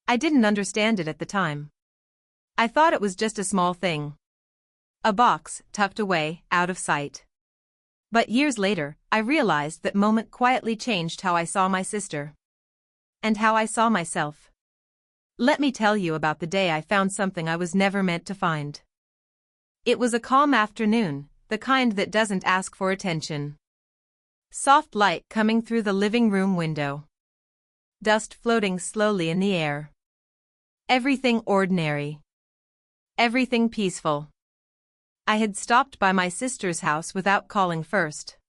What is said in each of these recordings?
I didn't understand it at the time. I thought it was just a small thing. A box, tucked away, out of sight. But years later, I realized that moment quietly changed how I saw my sister. And how I saw myself. Let me tell you about the day I found something I was never meant to find. It was a calm afternoon, the kind that doesn't ask for attention. Soft light coming through the living room window. Dust floating slowly in the air. Everything ordinary. Everything peaceful. I had stopped by my sister's house without calling first.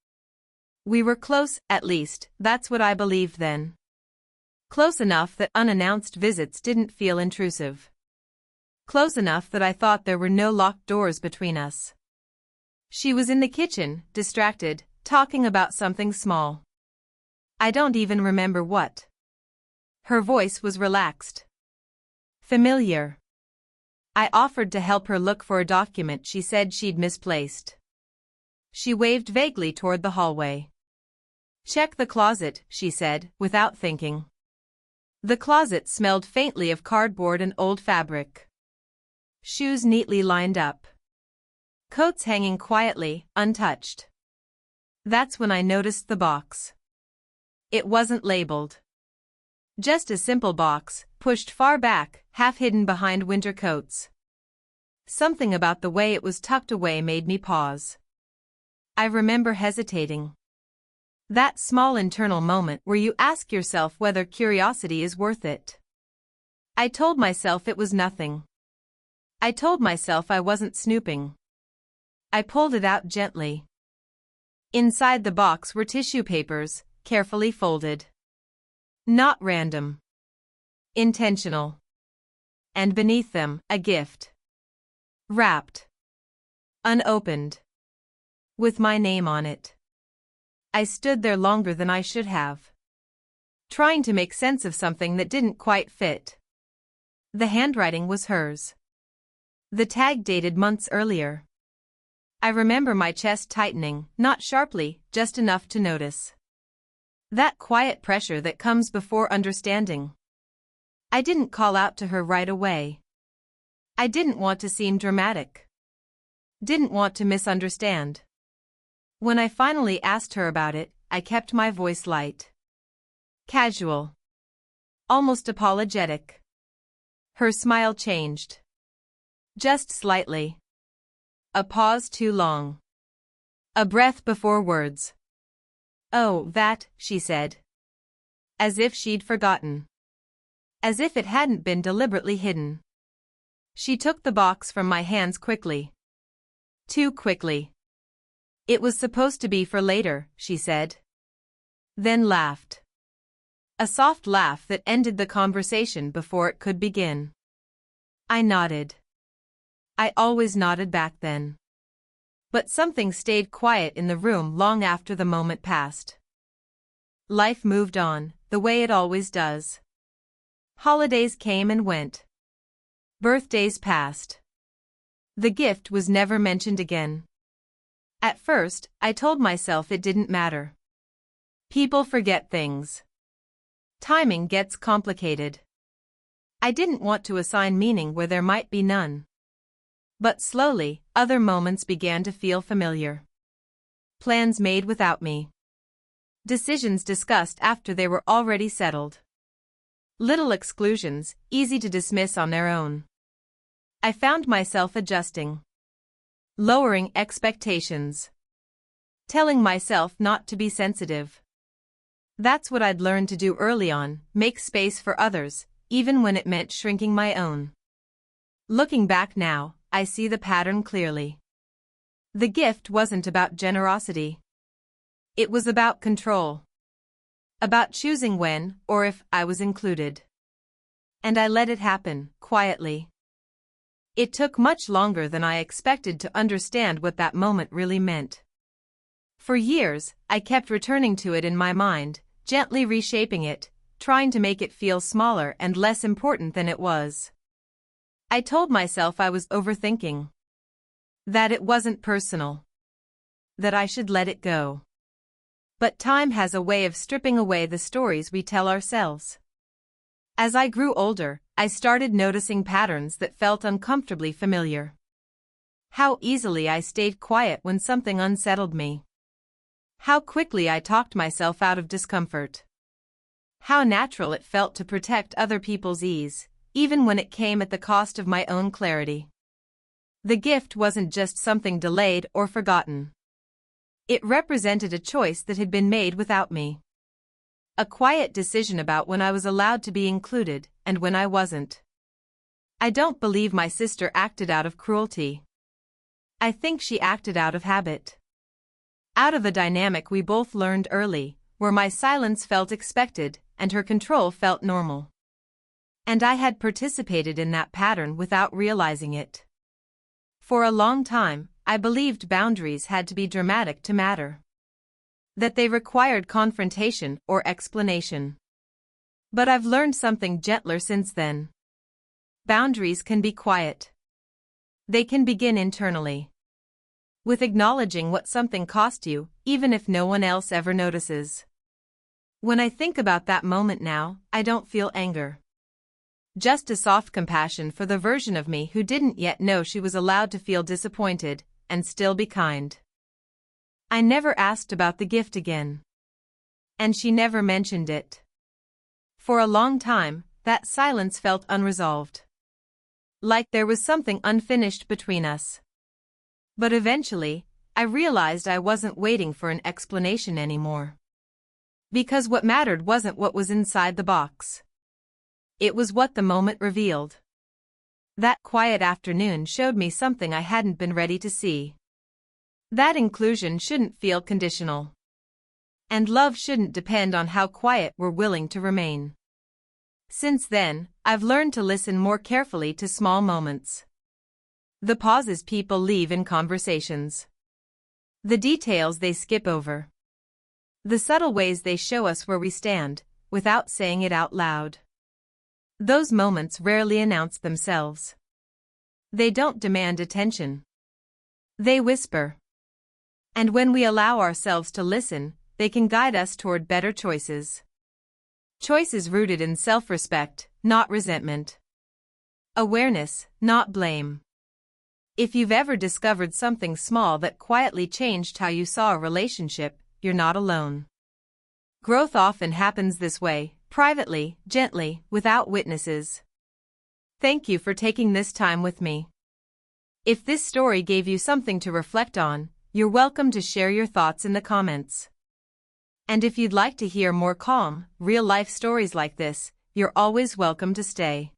We were close, at least, that's what I believed then. Close enough that unannounced visits didn't feel intrusive. Close enough that I thought there were no locked doors between us. She was in the kitchen, distracted, talking about something small. I don't even remember what. Her voice was relaxed. Familiar. I offered to help her look for a document she said she'd misplaced. She waved vaguely toward the hallway. Check the closet, she said, without thinking. The closet smelled faintly of cardboard and old fabric. Shoes neatly lined up. Coats hanging quietly, untouched. That's when I noticed the box. It wasn't labeled. Just a simple box, pushed far back, half hidden behind winter coats. Something about the way it was tucked away made me pause. I remember hesitating. That small internal moment where you ask yourself whether curiosity is worth it. I told myself it was nothing. I told myself I wasn't snooping. I pulled it out gently. Inside the box were tissue papers, carefully folded. Not random. Intentional. And beneath them, a gift. Wrapped. Unopened. With my name on it. I stood there longer than I should have. Trying to make sense of something that didn't quite fit. The handwriting was hers. The tag dated months earlier. I remember my chest tightening, not sharply, just enough to notice. That quiet pressure that comes before understanding. I didn't call out to her right away. I didn't want to seem dramatic. Didn't want to misunderstand. When I finally asked her about it, I kept my voice light. Casual. Almost apologetic. Her smile changed. Just slightly. A pause too long. A breath before words. Oh, that, she said. As if she'd forgotten. As if it hadn't been deliberately hidden. She took the box from my hands quickly. Too quickly. It was supposed to be for later, she said. Then laughed. A soft laugh that ended the conversation before it could begin. I nodded. I always nodded back then. But something stayed quiet in the room long after the moment passed. Life moved on, the way it always does. Holidays came and went. Birthdays passed. The gift was never mentioned again. At first, I told myself it didn't matter. People forget things. Timing gets complicated. I didn't want to assign meaning where there might be none. But slowly, other moments began to feel familiar. Plans made without me. Decisions discussed after they were already settled. Little exclusions, easy to dismiss on their own. I found myself adjusting. Lowering expectations. Telling myself not to be sensitive. That's what I'd learned to do early on, make space for others, even when it meant shrinking my own. Looking back now, I see the pattern clearly. The gift wasn't about generosity. It was about control. About choosing when, or if, I was included. And I let it happen, quietly. It took much longer than I expected to understand what that moment really meant. For years, I kept returning to it in my mind, gently reshaping it, trying to make it feel smaller and less important than it was. I told myself I was overthinking. That it wasn't personal. That I should let it go. But time has a way of stripping away the stories we tell ourselves. As I grew older, I started noticing patterns that felt uncomfortably familiar. How easily I stayed quiet when something unsettled me. How quickly I talked myself out of discomfort. How natural it felt to protect other people's ease, even when it came at the cost of my own clarity. The gift wasn't just something delayed or forgotten. It represented a choice that had been made without me. A quiet decision about when I was allowed to be included and when I wasn't. I don't believe my sister acted out of cruelty. I think she acted out of habit. Out of a dynamic we both learned early, where my silence felt expected and her control felt normal. And I had participated in that pattern without realizing it. For a long time, I believed boundaries had to be dramatic to matter. That they required confrontation or explanation. But I've learned something gentler since then. Boundaries can be quiet. They can begin internally. With acknowledging what something cost you, even if no one else ever notices. When I think about that moment now, I don't feel anger. Just a soft compassion for the version of me who didn't yet know she was allowed to feel disappointed and still be kind. I never asked about the gift again. And she never mentioned it. For a long time, that silence felt unresolved. Like there was something unfinished between us. But eventually, I realized I wasn't waiting for an explanation anymore. Because what mattered wasn't what was inside the box. It was what the moment revealed. That quiet afternoon showed me something I hadn't been ready to see. That inclusion shouldn't feel conditional. And love shouldn't depend on how quiet we're willing to remain. Since then, I've learned to listen more carefully to small moments. The pauses people leave in conversations. The details they skip over. The subtle ways they show us where we stand, without saying it out loud. Those moments rarely announce themselves. They don't demand attention. They whisper. And when we allow ourselves to listen, they can guide us toward better choices. Choices rooted in self-respect, not resentment. Awareness, not blame. If you've ever discovered something small that quietly changed how you saw a relationship, you're not alone. Growth often happens this way, privately, gently, without witnesses. Thank you for taking this time with me. If this story gave you something to reflect on, you're welcome to share your thoughts in the comments. And if you'd like to hear more calm, real-life stories like this, you're always welcome to stay.